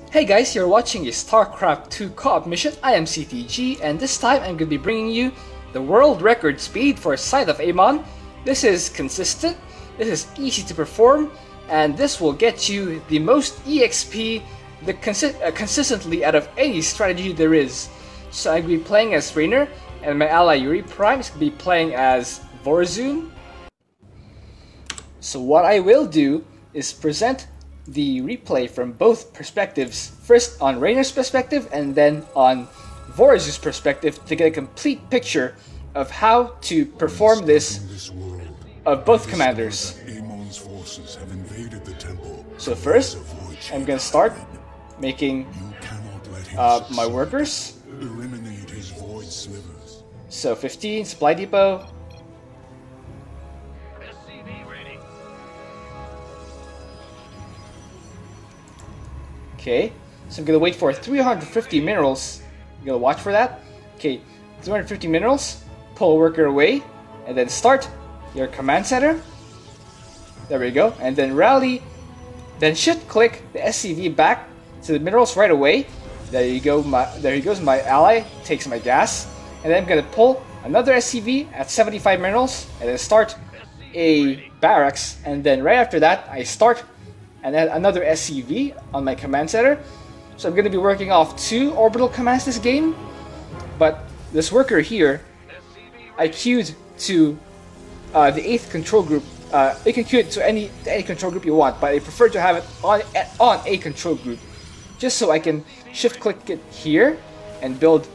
Hey guys, you're watching a Starcraft 2 co-op mission. I am CTG, and this time I'm going to be bringing you the world record speed for Scythe of Amon. This is consistent, this is easy to perform, and this will get you the most EXP consistently out of any strategy there is. So I'm going to be playing as Raynor, and my ally Yuri Prime is going to be playing as Vorazun. So what I will do is present the replay from both perspectives, first on Raynor's perspective and then on Vorazun's perspective, to get a complete picture of how to perform this of both commanders. So first, I'm going to start making my workers. So 15, supply depot. Okay, so I'm gonna wait for 350 minerals. I'm gonna watch for that. Okay, 350 minerals, pull a worker away, and then start your command center. There we go, and then rally, then shift click the SCV back to the minerals right away. There you go, there he goes, my ally takes my gas, and then I'm gonna pull another SCV at 75 minerals, and then start a barracks, and then right after that I start and add another SCV on my command center. So I'm going to be working off 2 orbital commands this game, but this worker here, I queued to the 8th control group. You can queue it to any control group you want, but I prefer to have it on a control group, just so I can shift click it here and build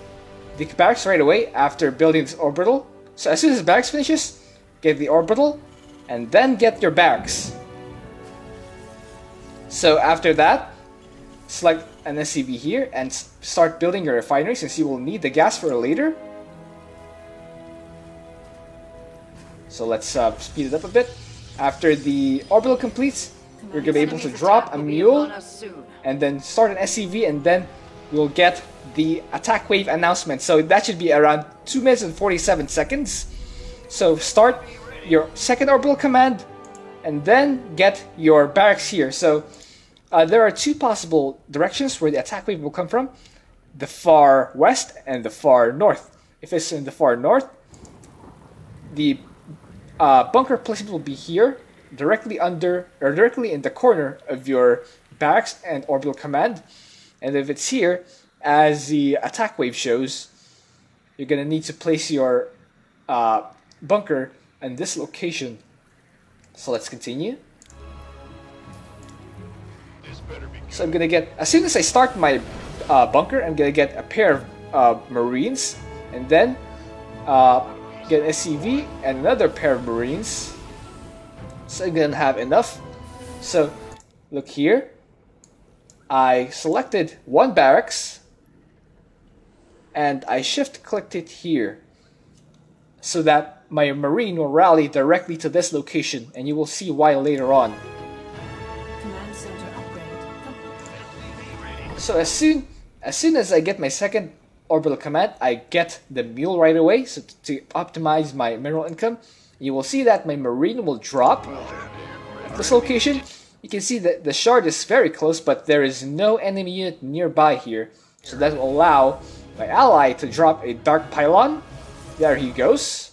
the barracks right away after building this orbital. So as soon as the barracks finishes, get the orbital, and then get your barracks. So after that, select an SCV here and start building your refinery, since you will need the gas for later. So let's speed it up a bit. After the orbital completes, you're going to be able to drop a mule and then start an SCV, and then you'll get the attack wave announcement. So that should be around 2 minutes and 47 seconds. So start your second orbital command and then get your barracks here. So there are 2 possible directions where the attack wave will come from: the far west and the far north. If it's in the far north, the bunker placement will be here, directly under or directly in the corner of your barracks and orbital command. And if it's here, as the attack wave shows, you're going to need to place your bunker in this location. So let's continue. So I'm gonna get, as soon as I start my bunker, I'm gonna get a pair of Marines, and then get an SCV and another pair of Marines. So I'm gonna have enough. So look here, I selected 1 barracks and I shift clicked it here so that my Marine will rally directly to this location, and you will see why later on. So as soon as I get my second orbital command, I get the mule right away, so to optimize my mineral income. You will see that my Marine will drop at this location. You can see that the shard is very close, but there is no enemy unit nearby here, so that will allow my ally to drop a dark pylon. There he goes.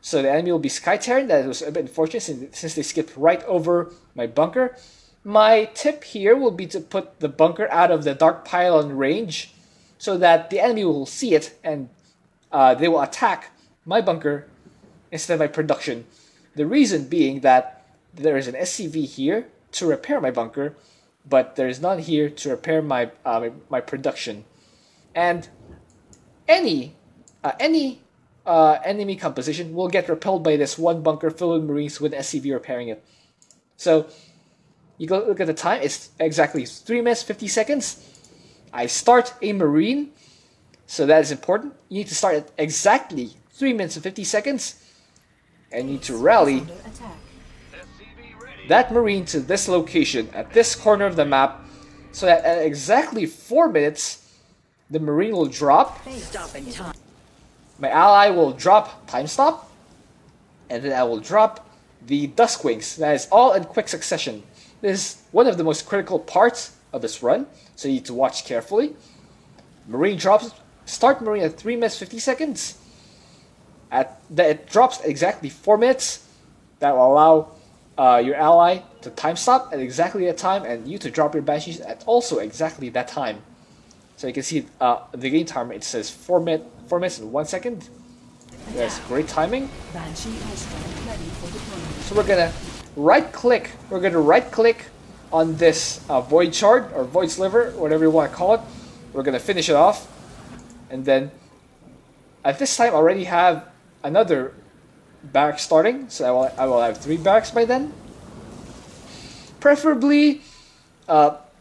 So the enemy will be sky-tearing. That was a bit unfortunate since they skipped right over my bunker. My tip here will be to put the bunker out of the dark pylon range, so that the enemy will see it and they will attack my bunker instead of my production. The reason being that there is an SCV here to repair my bunker, but there is none here to repair my my production. And any enemy composition will get repelled by this 1 bunker filled with Marines with SCV repairing it. So you go look at the time, it's exactly 3 minutes 50 seconds. I start a Marine, so that is important. You need to start at exactly 3 minutes and 50 seconds, and you need to rally that Marine to this location at this corner of the map, so that at exactly 4 minutes the Marine will drop. My ally will drop time stop, and then I will drop the Duskwings. That is all in quick succession. This is one of the most critical parts of this run, so you need to watch carefully. Marine drops. Start Marine at 3 minutes 50 seconds. It drops at exactly 4 minutes. That will allow your ally to time stop at exactly that time, and you to drop your Banshees at also exactly that time. So you can see the game timer, it says 4 minutes and 1 second. That's great timing. So we're gonna right click. We're gonna right click on this void shard or void sliver, whatever you want to call it. We're gonna finish it off, and then at this time I already have another barrack starting, so I will have 3 barracks by then. Preferably,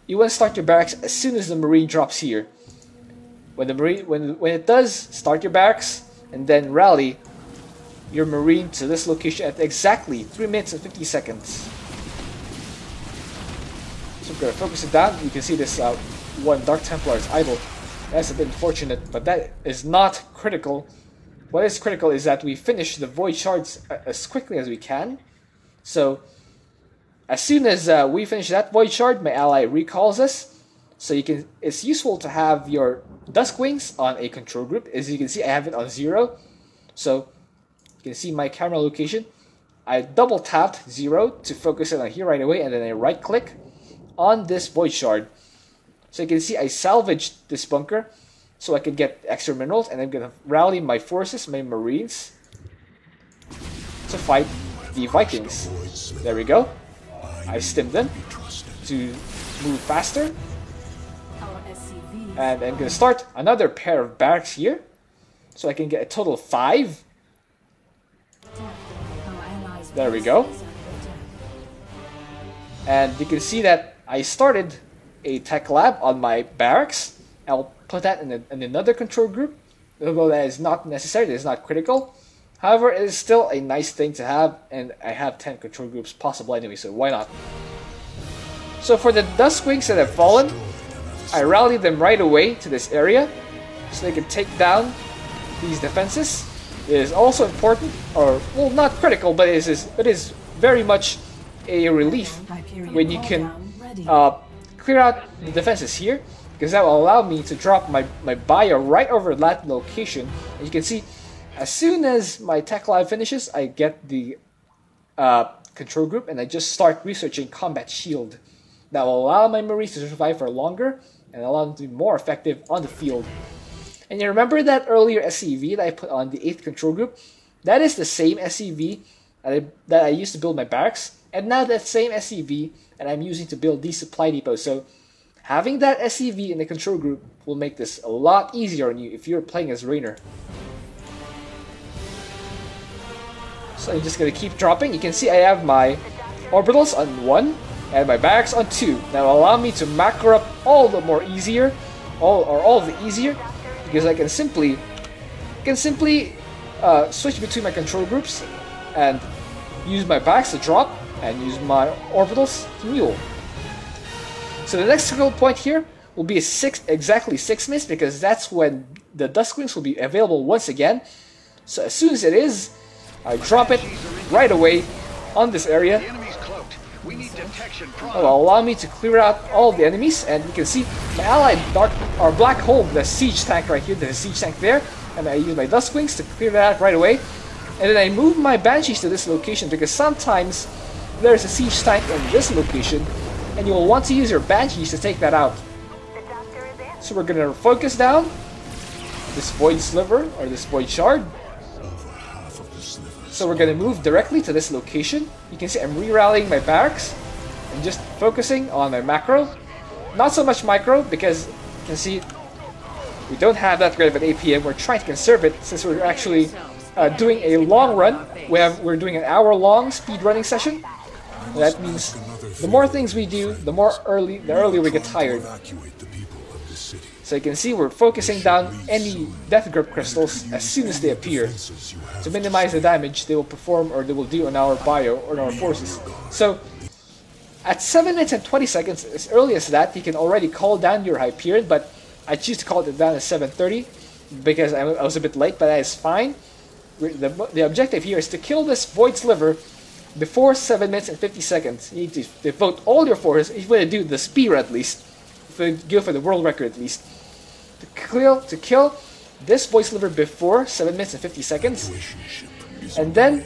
you want to start your barracks as soon as the Marine drops here. When it does, start your barracks and then rally your Marine to this location at exactly 3 minutes and 50 seconds. So we're gonna focus it down. You can see this one Dark Templar is idle. That's a bit unfortunate, but that is not critical. What is critical is that we finish the void shards as quickly as we can. So as soon as we finish that void shard, my ally recalls us. So it's useful to have your Dusk Wings on a control group. As you can see, I have it on 0. So you can see my camera location. I double tapped 0 to focus it on here right away, and then I right click on this void shard. So you can see I salvaged this bunker so I could get extra minerals, and I'm gonna rally my forces, my Marines, to fight the Vikings. There we go. I stimmed them to move faster. And I'm gonna start another pair of barracks here, so I can get a total of 5. There we go. And you can see that I started a tech lab on my barracks. I'll put that in another control group, although that is not necessary, that is not critical. However, it is still a nice thing to have, and I have 10 control groups possible anyway, so why not? So for the Dusk Wings that have fallen, I rallied them right away to this area, so they can take down these defenses. It is also important, or well, not critical, but it is very much a relief when you can clear out the defenses here, because that will allow me to drop my bio right over that location. And you can see, as soon as my tech lab finishes, I get the control group, and I just start researching combat shield. That will allow my Marines to survive for longer and allow them to be more effective on the field. And you remember that earlier SCV that I put on the 8th control group? That is the same SCV that I used to build my barracks, and now that same SCV that I'm using to build these supply depots. So having that SCV in the control group will make this a lot easier on you if you're playing as Raynor. So I'm just gonna keep dropping. You can see I have my orbitals on 1 and my barracks on 2. That will allow me to macro up all the easier, because I can simply switch between my control groups and use my barracks to drop and use my orbitals to mule. So the next critical point here will be exactly 6 minutes, because that's when the Dusk Wings will be available once again. So as soon as it is, I drop it right away on this area. That will allow me to clear out all the enemies, and you can see my allied Black Hole, the siege tank right here, there's a siege tank there, and I use my Dusk Wings to clear that out right away. And then I move my Banshees to this location, because sometimes there's a siege tank in this location, and you will want to use your Banshees to take that out. So we're gonna focus down this void sliver, or this void shard. So we're gonna move directly to this location. You can see I'm re-rallying my barracks and just focusing on my macro. Not so much micro, because you can see we don't have that great of an APM. We're trying to conserve it since we're actually doing a long run. We're doing an hour-long speed running session. That means the more things we do, the earlier we get tired. So you can see we're focusing down any death grip crystals as soon as they appear to minimize the damage they will perform or they will do on our bio or on our forces. So at 7 minutes and 20 seconds, as early as that, you can already call down your Hyperion, but I choose to call it down at 7:30 because I was a bit late, but that is fine. The objective here is to kill this Void Sliver before 7 minutes and 50 seconds. You need to devote all your forces, if you want to do the spear at least, go for the world record at least. To kill this void sliver before 7 minutes and 50 seconds, and then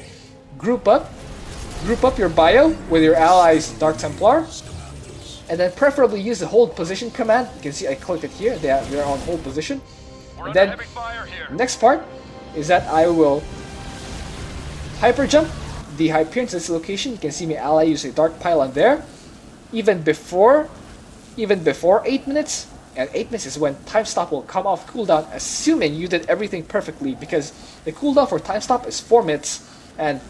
group up your bio with your allies Dark Templar, and then preferably use the hold position command. You can see I clicked it here, they're on hold position. And then the next part is that I will hyper jump the Hyperion to this location. You can see my ally use a Dark Pylon there, even before 8 minutes. And 8 minutes is when time stop will come off cooldown, assuming you did everything perfectly, because the cooldown for time stop is 4 minutes, and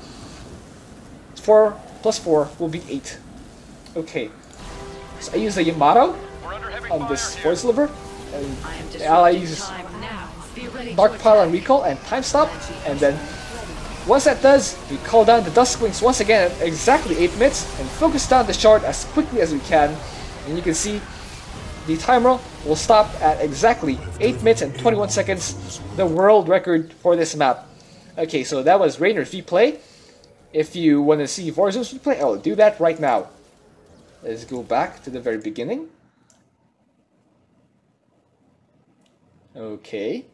4 plus 4 will be 8. Okay, so I use the Yamato on this void sliver, and the ally uses Dark Pylon recall and time stop, and then once that does, we call down the Duskwings once again at exactly 8 minutes, and focus down the shard as quickly as we can, and you can see the timer will stop at exactly 8 minutes and 21 seconds, the world record for this map. Okay, so that was Raynor's replay. If you want to see Vorazun's replay, I'll do that right now. Let's go back to the very beginning. Okay.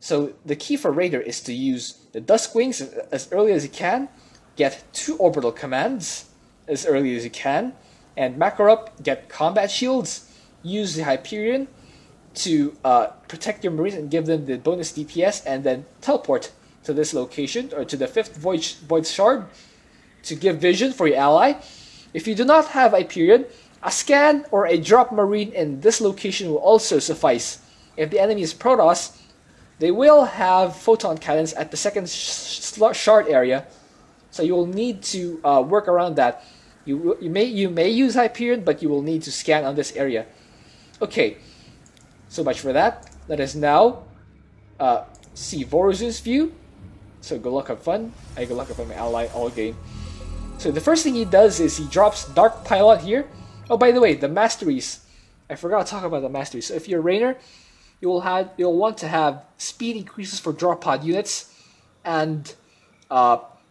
So the key for Raynor is to use the Duskwings as early as you can, get 2 orbital commands as early as you can, and macro up, get combat shields, use the Hyperion to protect your Marines and give them the bonus DPS, and then teleport to this location, or to the 5th Void Shard, to give vision for your ally. If you do not have Hyperion, a scan or a drop Marine in this location will also suffice. If the enemy is Protoss, they will have photon cannons at the 2nd shard area, so you will need to work around that. You may use Hyperion, but you will need to scan on this area. Okay, so much for that. Let us now see Vorazun's view. So good luck, have fun. I good luck, have fun my ally all game. So the first thing he does is he drops Dark Pylon here. Oh, by the way, the masteries. I forgot to talk about the masteries. So if you're Raynor, you'll want to have speed increases for drop pod units, and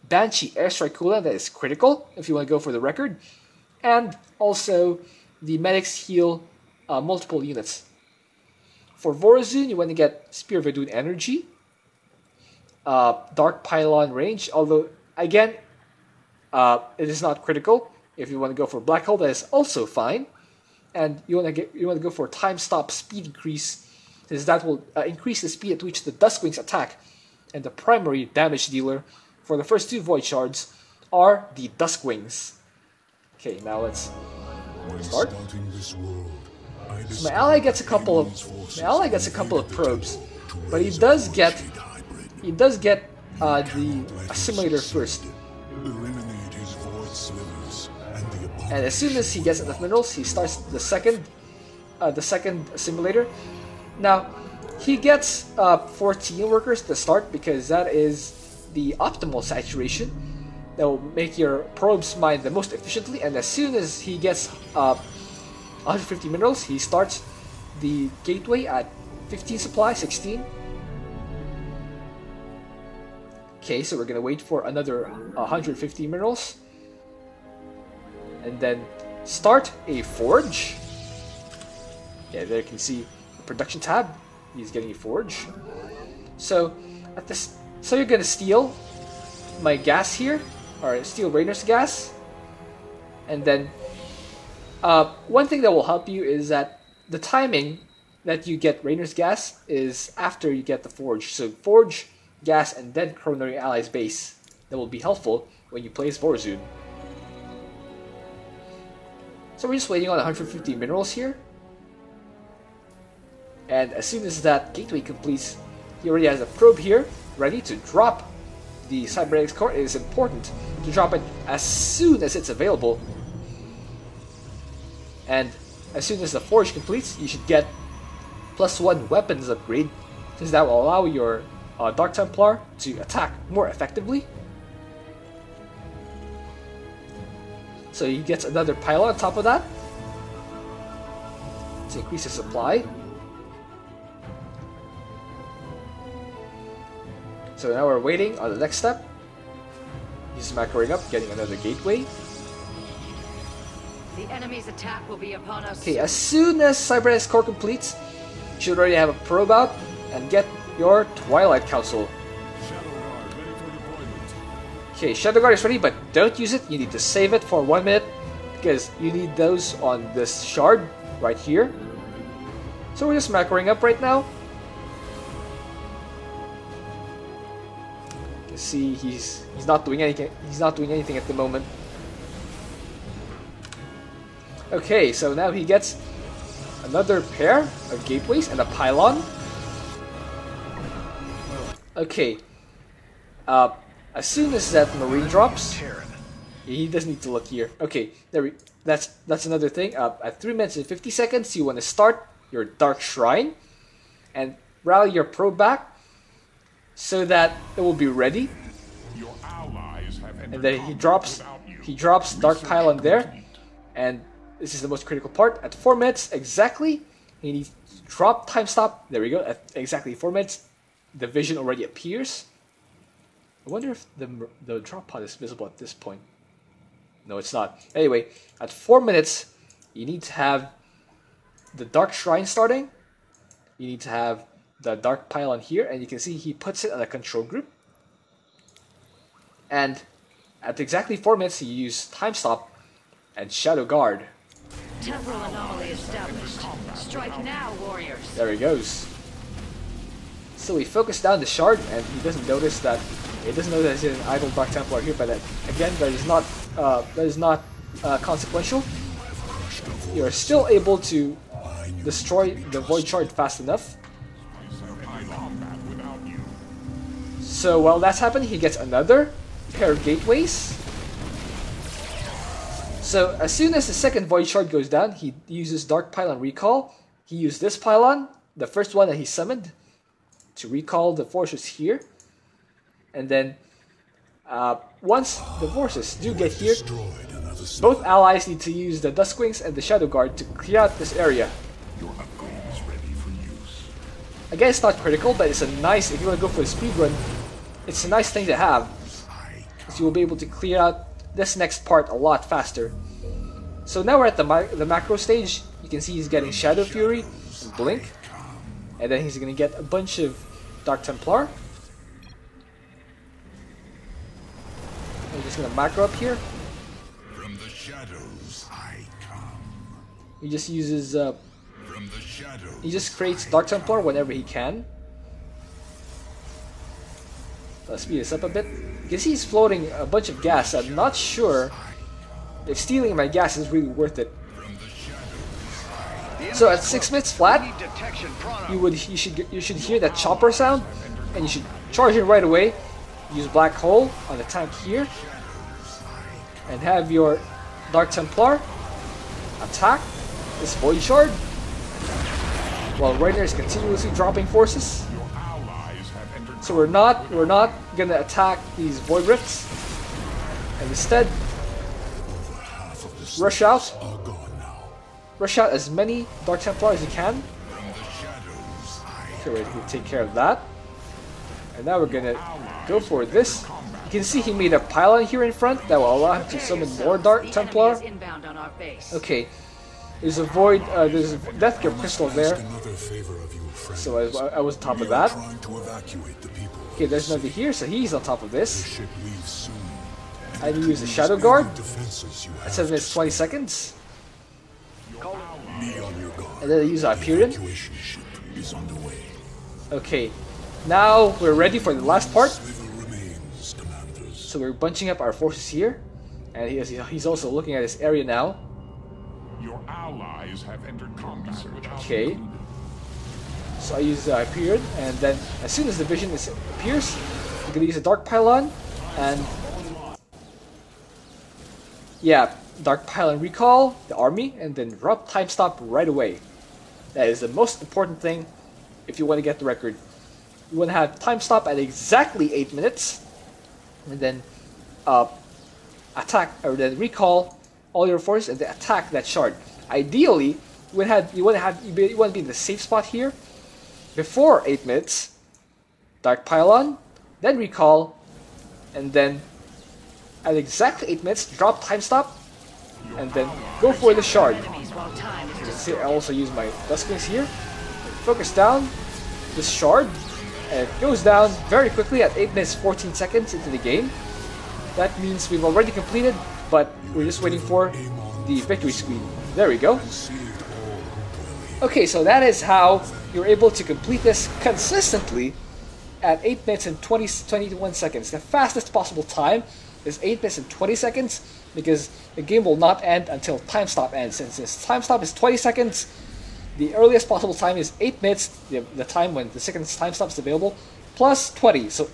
Banshee airstrike cooldown that is critical if you want to go for the record, and also the medics heal multiple units. For Vorazun, you want to get Spear of Idun energy, Dark Pylon range, although again it is not critical. If you want to go for Black Hole, that is also fine, and you want to go for time stop speed increase, since that will increase the speed at which the Duskwings attack, and the primary damage dealer for the first 2 Void Shards are the Duskwings. Okay, now let's start. So my ally gets a couple of probes, but he does get the assimilator first. And as soon as he gets enough minerals, he starts the second assimilator. Now he gets 14 workers to start, because that is the optimal saturation that will make your probes mine the most efficiently. And as soon as he gets 150 minerals, he starts the gateway at 15 supply, 16. Okay, so we're gonna wait for another 150 minerals, and then start a forge. Yeah, there you can see the production tab. He's getting a forge. So at this. So you're gonna steal my gas here, or steal Raynor's gas, and then one thing that will help you is that the timing that you get Raynor's gas is after you get the forge. So forge, gas, and then chrono your ally's base. That will be helpful when you place Vorazun. So we're just waiting on 150 minerals here, and as soon as that gateway completes, he already has a probe here ready to drop the cybernetics core. It is important to drop it as soon as it's available, and as soon as the forge completes, you should get +1 weapons upgrade, since that will allow your Dark Templar to attack more effectively. So he gets another pylon on top of that to increase his supply. So now we're waiting on the next step. He's macroing up, getting another gateway. The enemy's attack will be upon us. Okay, as soon as Cybernetics Core completes, you should already have a probe out and get your Twilight Council. Okay, Shadow Guard is ready, but don't use it. You need to save it for 1 minute because you need those on this shard right here. So we're just macroing up right now. You can see he's not doing anything. He's not doing anything at the moment. Okay, so now he gets another pair of gateways and a pylon. Okay. As soon as that marine drops, he doesn't need to look here. Okay, that's another thing. At 3 minutes and 50 seconds, you want to start your Dark Shrine and rally your probe back so that it will be ready. And then he drops Dark Pylon there, and this is the most critical part. At 4 minutes exactly, he needs to drop time stop. There we go. At exactly 4 minutes, the vision already appears. I wonder if the drop pod is visible at this point. No, it's not. Anyway, at 4 minutes, you need to have the Dark Shrine starting. You need to have the Dark Pylon here, and you can see he puts it on a control group. And at exactly 4 minutes, you use Time Stop and Shadow Guard. Temporal anomaly established. Strike now, warriors. There he goes. So we focus down the shard, and he doesn't notice that. He doesn't know that there's an idle Dark Templar here, but again, that is not consequential. You're still able to destroy the Void Shard fast enough. So while that's happening, he gets another pair of gateways. So as soon as the second Void Shard goes down, he uses Dark Pylon Recall. He used this pylon, the first one that he summoned, to recall the forces here. And then once the forces do get here, both allies need to use the Duskwings and the Shadow Guard to clear out this area. Again, it's not critical, but it's a nice, if you want to go for a speedrun, it's a nice thing to have. Because you will be able to clear out this next part a lot faster. So now we're at the macro stage. You can see he's getting Shadow Fury and Blink. And then he's going to get a bunch of Dark Templar. I'm just gonna macro up here. From the shadows I come. He just uses From the shadows he just creates Dark Templar whenever he can. Let's speed this up a bit. You can see he's floating a bunch of gas. I'm not sure if stealing my gas is really worth it. So at 6 minutes flat, you should hear that chopper sound, and you should charge it right away. Use Black Hole on the tank here, and have your Dark Templar attack this Void Shard, while Raynor is continuously dropping forces. So we're not gonna attack these Void Rifts, and instead rush out as many Dark Templar as you can. Okay, we'll take care of that. And now we're gonna go for this. You can see he made a pylon here in front that will allow him to summon more Dark Templar. Okay, there's a void, there's a Death Grip Crystal there. So I was on top of that. Okay, there's another here, so he's on top of this. I use the Shadow Guard at 7 minutes 20 seconds. And then I use Hyperion. Okay, now we're ready for the last part. So we're bunching up our forces here, and he's also looking at this area now. Your allies have entered combat. Okay. So I use Hyperion, and then as soon as the vision appears, you're gonna use a Dark Pylon, and yeah, Dark Pylon recall the army, and then drop time stop right away. That is the most important thing if you want to get the record. You want to have time stop at exactly 8 minutes, and then attack, or then recall all your forces and then attack that shard. Ideally, you want to be in the safe spot here before 8 minutes. Dark Pylon, then recall, and then at exactly 8 minutes, drop time stop and then go for the shard. Enemies while time is See, I also use my Dusklings here. Focus down this shard, and it goes down very quickly at 8 minutes 14 seconds into the game. That means we've already completed, but we're just waiting for the victory screen. There we go. Okay, so that is how you're able to complete this consistently at 8 minutes and 21 seconds. The fastest possible time is 8 minutes and 20 seconds because the game will not end until time stop ends. Since this time stop is 20 seconds, the earliest possible time is 8 minutes, the time when the second time stop is available, plus 20. So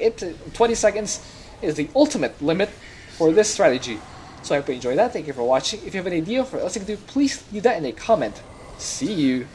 20 seconds is the ultimate limit for this strategy. So I hope you enjoyed that. Thank you for watching. If you have an idea for what else you can do, please leave that in a comment. See you.